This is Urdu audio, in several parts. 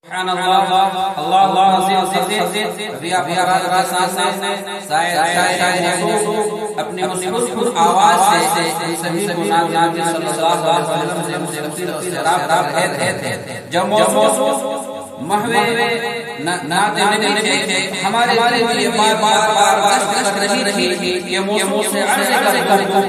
سبحان اللہ اللہ عزیز ریا پیارا اپنے مسکر آواز سے سبھی کو نبی صلی اللہ علیہ وسلم سے رابطہ ہے جب موضوع محوے نعت نبی ہمارے لیے بار گشت کر رہی تھی یہ موضوع سے عرض کر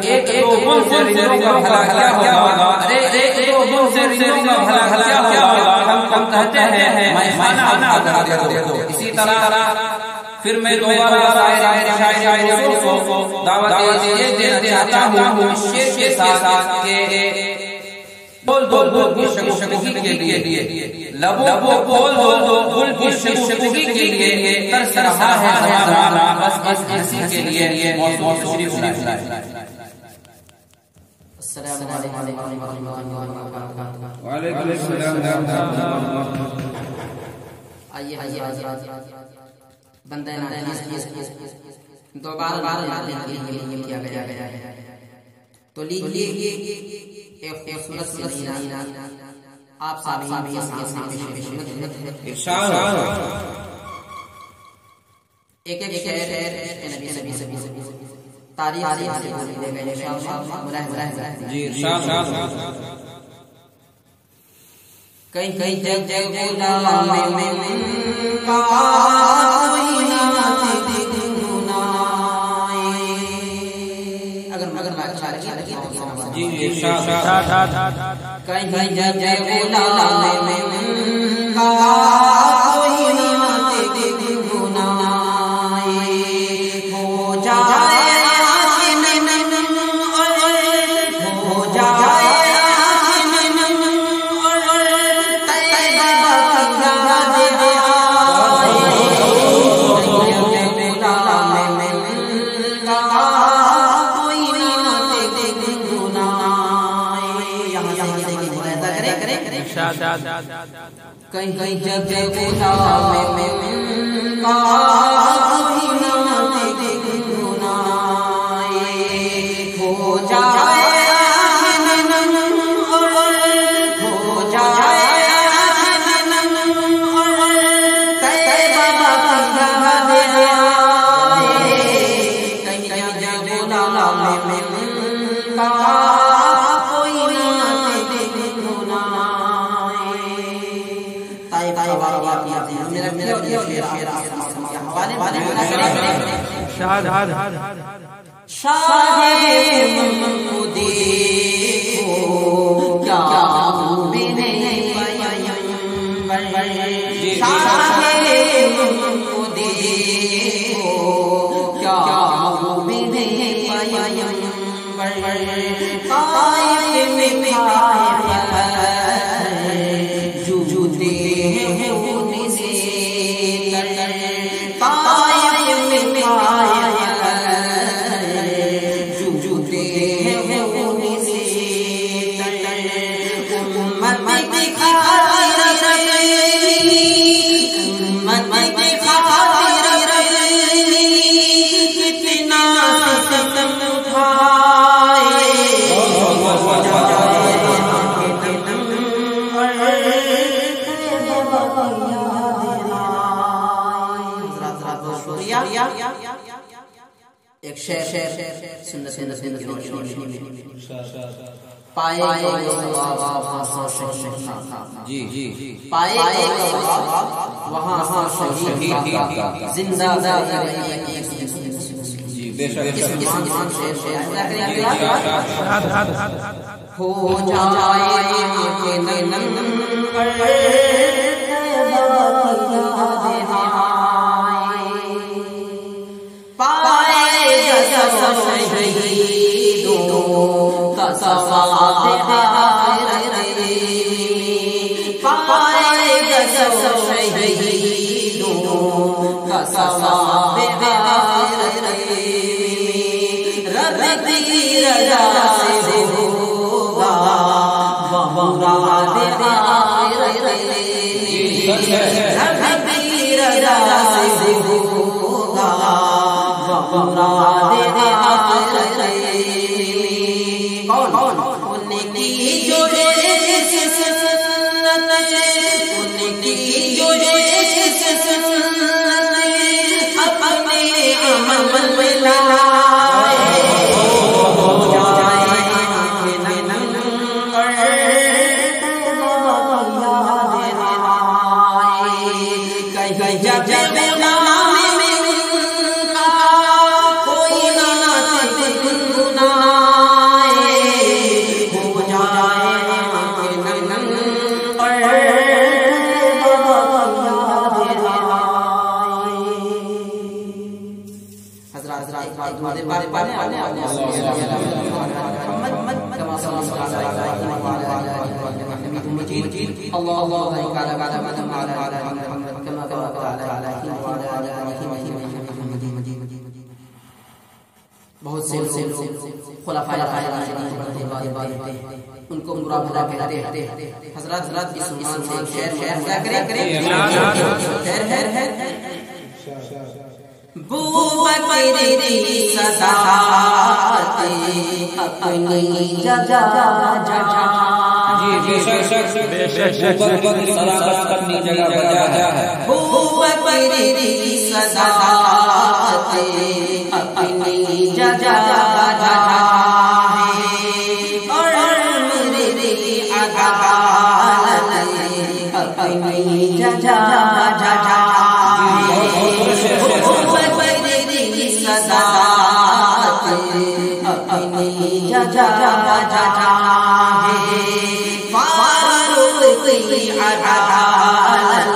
ایک دو سے رنگوں کا بھلا کیا ہوگا ایک دو سے رنگوں کا بھلا کیا ہوگا ہم کہتے ہیں میں کھانا دے دو اسی طرح پھر میں دوبارہ شاعر کو دعوت یہ دینا چاہتا ہوں شعر کے ساتھ کہ بول کی شگوفی کے لیے لبوں بول گل کی شگوفی کے لیے ترس رہا ہے زمانہ بس اسی کے لیے موضوع شریف سنائے. السلام علیکم ورحمۃ اللہ وبرکاتہ. وعلیکم السلام ورحمۃ اللہ. آئیے بندہ دوبارہ یہ کیا گیا ہے تو لیجیے ایک خوبصورت سی آپ سامنے ارشاد ایک شعر نبی تاریخ دے گئے جی ارشاد کہیں جگ غلام کا کوئی نہ جی ارشاد کہیں جگ غلام کا کوئی نہ ہو جائے کہیں جگ غلام کا کوئی نہ ہو جائے ایک شعر سنت پائے جی پائے وہاں شہید زندہ جی بے شک ہو جائے ان کی بہت سے خلفائے راشدین ان کو برا بھلا کہتے ہیں. حضرات اس عنوان سے شعر کیا کریں ہے بو بکری صداقت اپنی جگہ جی بے شک صداقت اپنی جگہ بجا ہے. بو بکری صداقت اپنی جگہ ہے اور میری عدالت اپنی جگہ ہے. صداقت اپنی جگہ ہے فاروق کی عدالت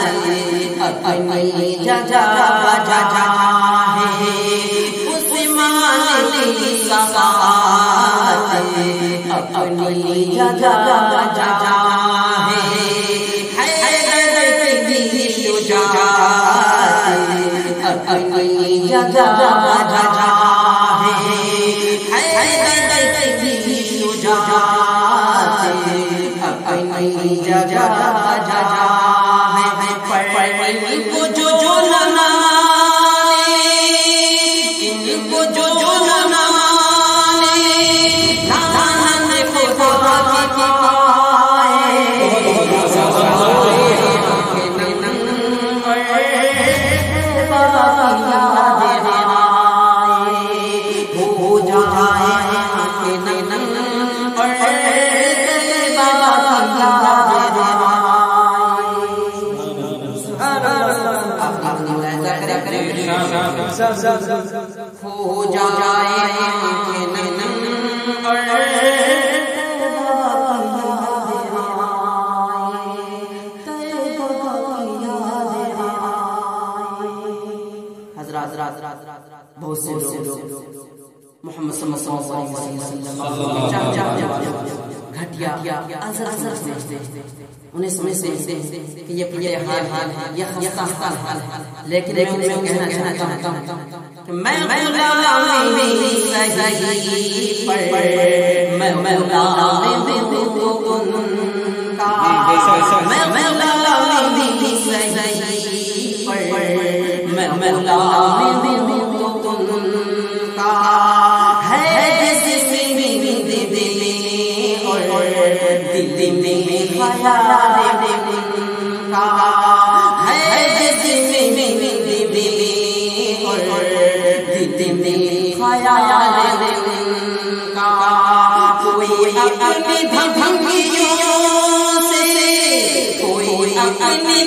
اپنی جگہ ہے عثمان کی صداقت اپنی جگہ ہے حیدر کی شجاعت اپنی جگہ ہے حیدر کی شجاعت اپنی جگہ ہے. ان کو جو نہ مانے ان کو جو نہ مانے لعنت خدا کی ہو جائے حضرات بہت سے لوگ محمد صلی اللہ علیہ وسلم گھٹیا انہیں سمجھتے ہیں کہ یہ حال ہے یہ خستہ حال ہے لیکن میں کہنا چاہتا ہوں کہ میں مولا میں صحیح پر میں مولا میں ان کا میں مولا میں صحیح پر میں مولا میں ان کا ہے جس میں دل میں خیال ان کا ہے جس میں دل میں خیال ان کا کوئی اپنی دھمکیوں سے کوئی اپنی